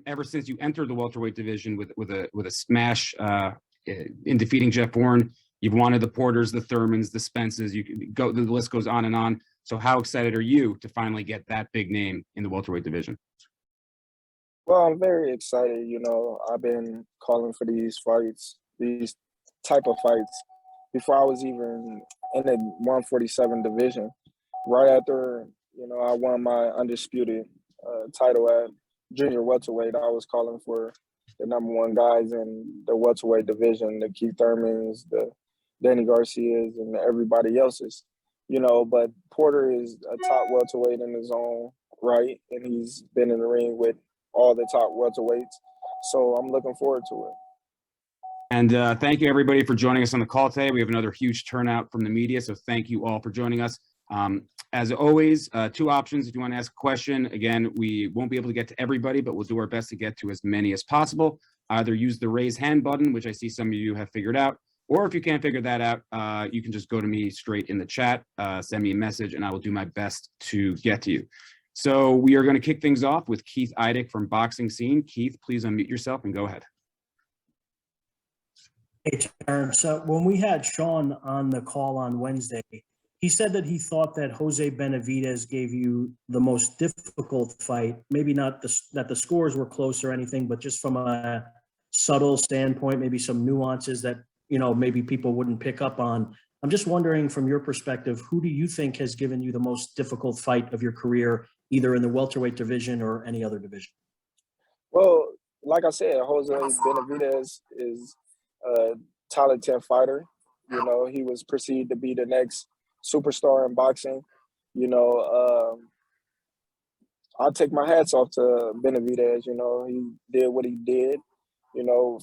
ever since you entered the welterweight division with a smash in defeating Jeff Bourne. You've wanted the Porters, the Thurmans, the Spences. You can go. The list goes on and on. So how excited are you to finally get that big name in the welterweight division? Well, I'm very excited. I've been calling for these fights, these type of fights, before I was even in the 147 division. Right after, I won my undisputed title at junior welterweight, I was calling for the number one guys in the welterweight division, the Keith Thurmans, the Danny Garcias, and everybody else's. But Porter is a top welterweight in his own right, and he's been in the ring with all the top welterweights. So I'm looking forward to it. And thank you, everybody, for joining us on the call today. We have another huge turnout from the media, so thank you all for joining us. As always, two options if you want to ask a question. Again, we won't be able to get to everybody, but we'll do our best to get to as many as possible. Either use the raise hand button, which I see some of you have figured out, or if you can't figure that out, you can just go to me straight in the chat, send me a message, and I will do my best to get to you. So we are going to kick things off with Keith Eidick from Boxing Scene. Keith, please unmute yourself and go ahead. Hey, Terence. When we had Shawn on the call on Wednesday, he said that he thought that Jose Benavidez gave you the most difficult fight. Maybe not that the scores were close or anything, but just from a subtle standpoint, maybe some nuances that, maybe people wouldn't pick up on. I'm just wondering, from your perspective, who do you think has given you the most difficult fight of your career, either in the welterweight division or any other division? Well, like I said, Jose Benavidez is a talented fighter. He was perceived to be the next superstar in boxing. I'll take my hats off to Benavidez. He did what he did,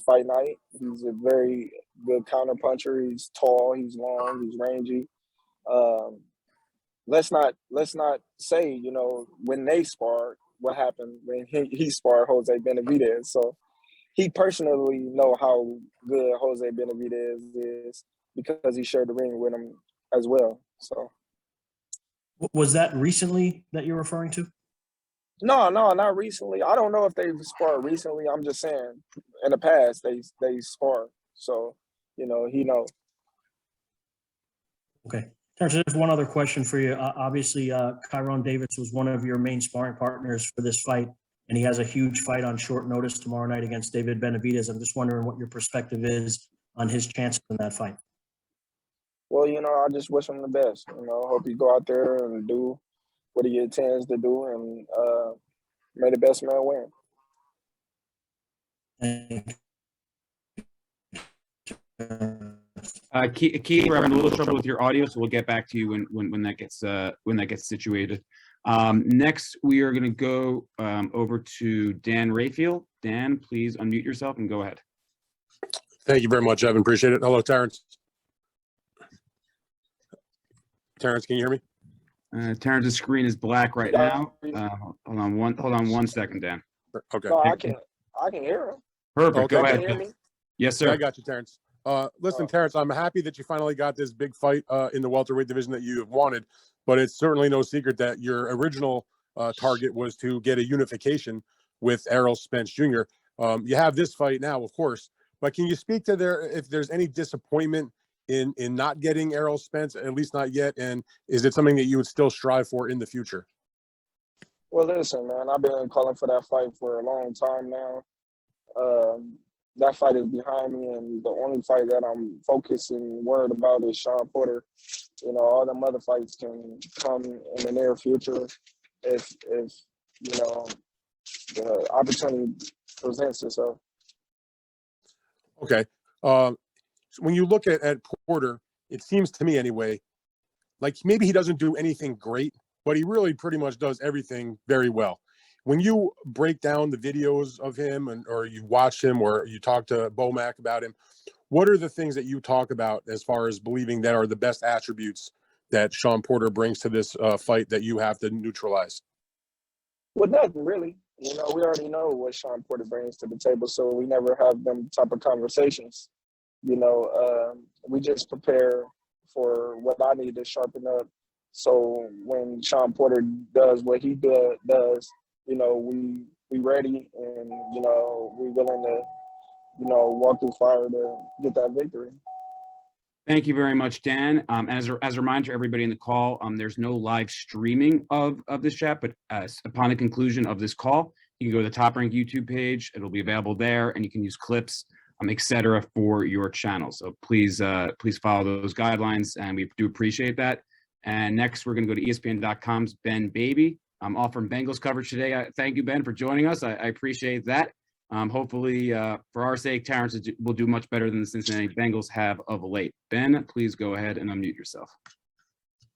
fight night. He's a very good counterpuncher. He's tall, he's long, he's rangy. Let's not say, when they sparred, what happened when he sparred Jose Benavidez. So he personally know how good Jose Benavidez is because he shared the ring with him as well. So, was that recently that you're referring to? No, not recently. I don't know if they've sparred recently. I'm just saying, in the past they sparred. So, he knows. Okay. Terence, just one other question for you. Obviously, Kyron Davis was one of your main sparring partners for this fight, and he has a huge fight on short notice tomorrow night against David Benavidez. I'm just wondering what your perspective is on his chances in that fight. Well, I just wish him the best. Hope he go out there and do what he intends to do, and may the best man win. Keith, we're having a little trouble with your audio, so we'll get back to you when that gets situated. Next, we are going to go over to Dan Rayfield. Dan, please unmute yourself and go ahead. Thank you very much, Evan. Appreciate it. Hello, Terence. Terence, can you hear me? Terence's screen is black right now. Hold on one second, Dan. Okay. No, I can hear him. Perfect. Okay. Go ahead. Can you hear me? Yes, sir. Yeah, I got you, Terence. Listen, Terence, I'm happy that you finally got this big fight in the welterweight division that you have wanted, but it's certainly no secret that your original target was to get a unification with Errol Spence Jr. You have this fight now, of course, but can you speak to if there's any disappointment in not getting Errol Spence, at least not yet, and is it something that you would still strive for in the future? Well, listen, man, I've been calling for that fight for a long time now. That fight is behind me, and the only fight that I'm focused and worried about is Shawn Porter. All them other fights can come in the near future if the opportunity presents itself. Okay. So when you look at Porter, it seems to me anyway, like maybe he doesn't do anything great, but he really pretty much does everything very well. When you break down the videos of him or you watch him or you talk to Bomac about him, what are the things that you talk about as far as believing that are the best attributes that Shawn Porter brings to this fight that you have to neutralize? Well, nothing really. We already know what Shawn Porter brings to the table, so we never have them type of conversations. We just prepare for what I need to sharpen up. So when Shawn Porter does what he does, we we ready, and we willing to walk through fire to get that victory. Thank you very much, Dan. As a reminder to everybody in the call, there's no live streaming of this chat, but upon the conclusion of this call, you can go to the Top Rank YouTube page. It'll be available there, and you can use clips, etc., for your channel. So please follow those guidelines, and we do appreciate that. And next, we're going to go to ESPN.com's Ben Baby. All from Bengals coverage today. Thank you, Ben, for joining us. I appreciate that. Hopefully, for our sake, Terrence will do much better than the Cincinnati Bengals have of late. Ben, please go ahead and unmute yourself.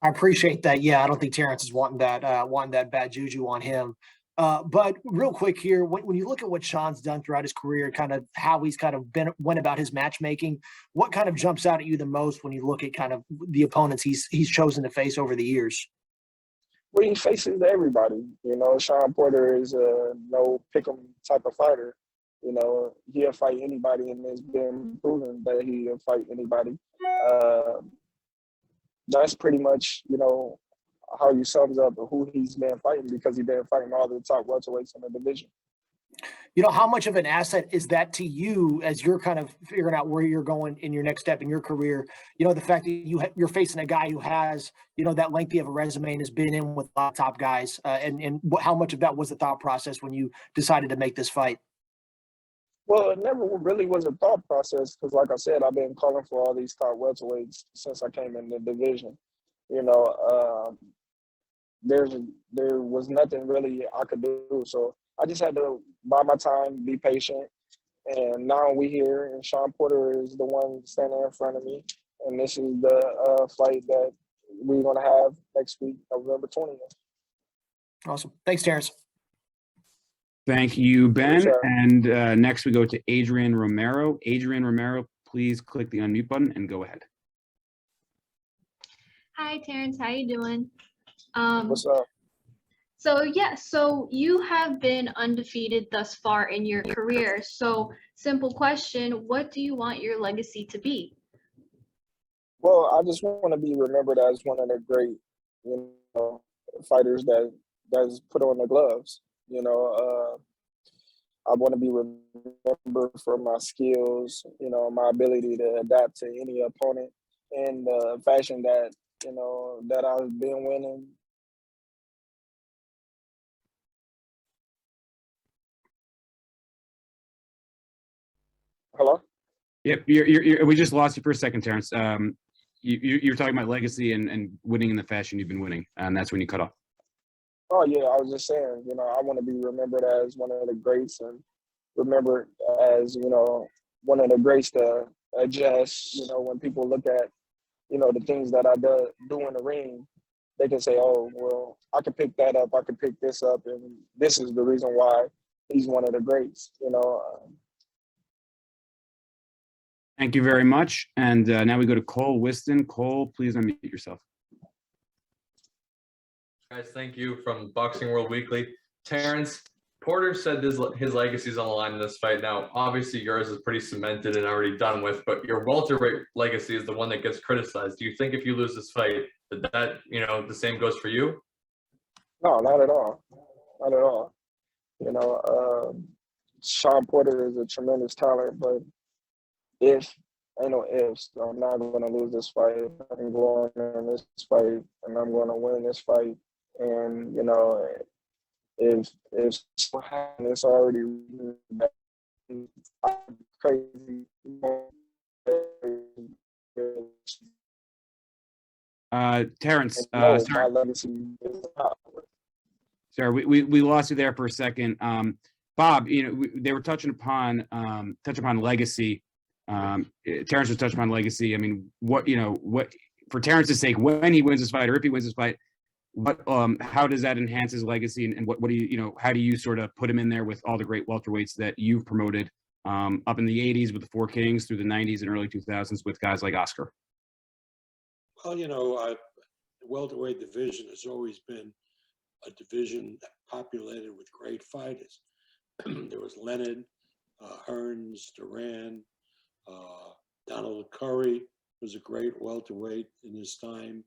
I appreciate that. Yeah, I don't think Terrence is wanting that bad juju on him. But real quick here, when you look at what Shawn's done throughout his career, kind of how he's kind of went about his matchmaking, what kind of jumps out at you the most when you look at kind of the opponents he's chosen to face over the years? Well, he faces everybody. Shawn Porter is a no pick'em type of fighter. He'll fight anybody, and it's been proven that he'll fight anybody. That's pretty much, how you sums up who he's been fighting, because he's been fighting all the top welterweights in the division. How much of an asset is that to you as you're kind of figuring out where you're going in your next step in your career? The fact that you're facing a guy who has, that lengthy of a resume and has been in with a lot of top guys, and how much of that was the thought process when you decided to make this fight? Well, it never really was a thought process, because, like I said, I've been calling for all these top welterweights since I came in the division. There was nothing really I could do, so I just had to buy my time, be patient, and now we here, and Shawn Porter is the one standing in front of me, and this is the fight that we're going to have next week, November 20th. Awesome. Thanks, Terrence. Thank you, Ben. Sure. And next we go to Adrian Romero. Adrian Romero, please click the unmute button and go ahead. Hi, Terrence. How you doing? What's up? So you have been undefeated thus far in your career. So simple question, what do you want your legacy to be? Well, I just want to be remembered as one of the great, fighters that's put on the gloves. I want to be remembered for my skills, my ability to adapt to any opponent in the fashion that, that I've been winning. Hello? Yep, we just lost you for a second, Terrence. You're talking about legacy and winning in the fashion you've been winning, and that's when you cut off. Oh, yeah, I was just saying, I want to be remembered as one of the greats, and remembered as, one of the greats to adjust, when people look at, the things that I do in the ring, they can say, oh, well, I can pick that up, I can pick this up, and this is the reason why he's one of the greats, Thank you very much. And now we go to Cole Whiston. Cole, please unmute yourself. Guys, thank you from Boxing World Weekly. Terrence, Porter said his legacy is on the line in this fight. Now, obviously, yours is pretty cemented and already done with, but your welterweight legacy is the one that gets criticized. Do you think if you lose this fight, that the same goes for you? No, not at all. Not at all. Shawn Porter is a tremendous talent, but ain't no ifs. I'm not going to lose this fight. I'm going in this fight, and I'm going to win this fight. And, if so happens, it's already crazy. Terrence, My sorry. legacy is not. Sorry, we lost you there for a second. Bob, they were touching upon legacy. Terrence was touching upon legacy. I mean, what for Terrence's sake, when he wins this fight, or if he wins this fight, how does that enhance his legacy, and what do you how do you sort of put him in there with all the great welterweights that you've promoted up in the 80s with the Four Kings, through the 90s and early 2000s with guys like Oscar? Well, the welterweight division has always been a division populated with great fighters. There was Leonard, Hearns, Duran, Donald Curry was a great welterweight in his time.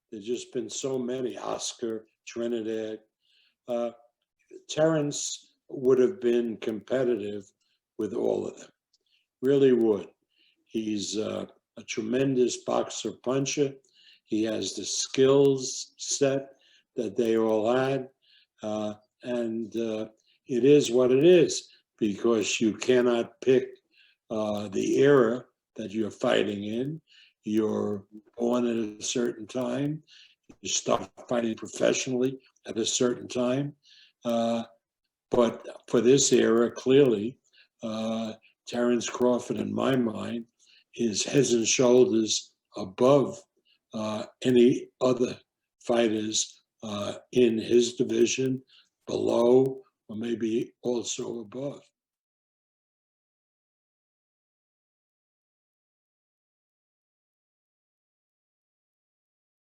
There's just been so many, Oscar, Trinidad. Terence would have been competitive with all of them, really would. He's a tremendous boxer puncher. He has the skills set that they all had. And it is what it is, because you cannot pick the era that you're fighting in. You're born at a certain time. You start fighting professionally at a certain time. But for this era, clearly, Terence Crawford, in my mind, is heads and shoulders above any other fighters in his division, below, or maybe also above.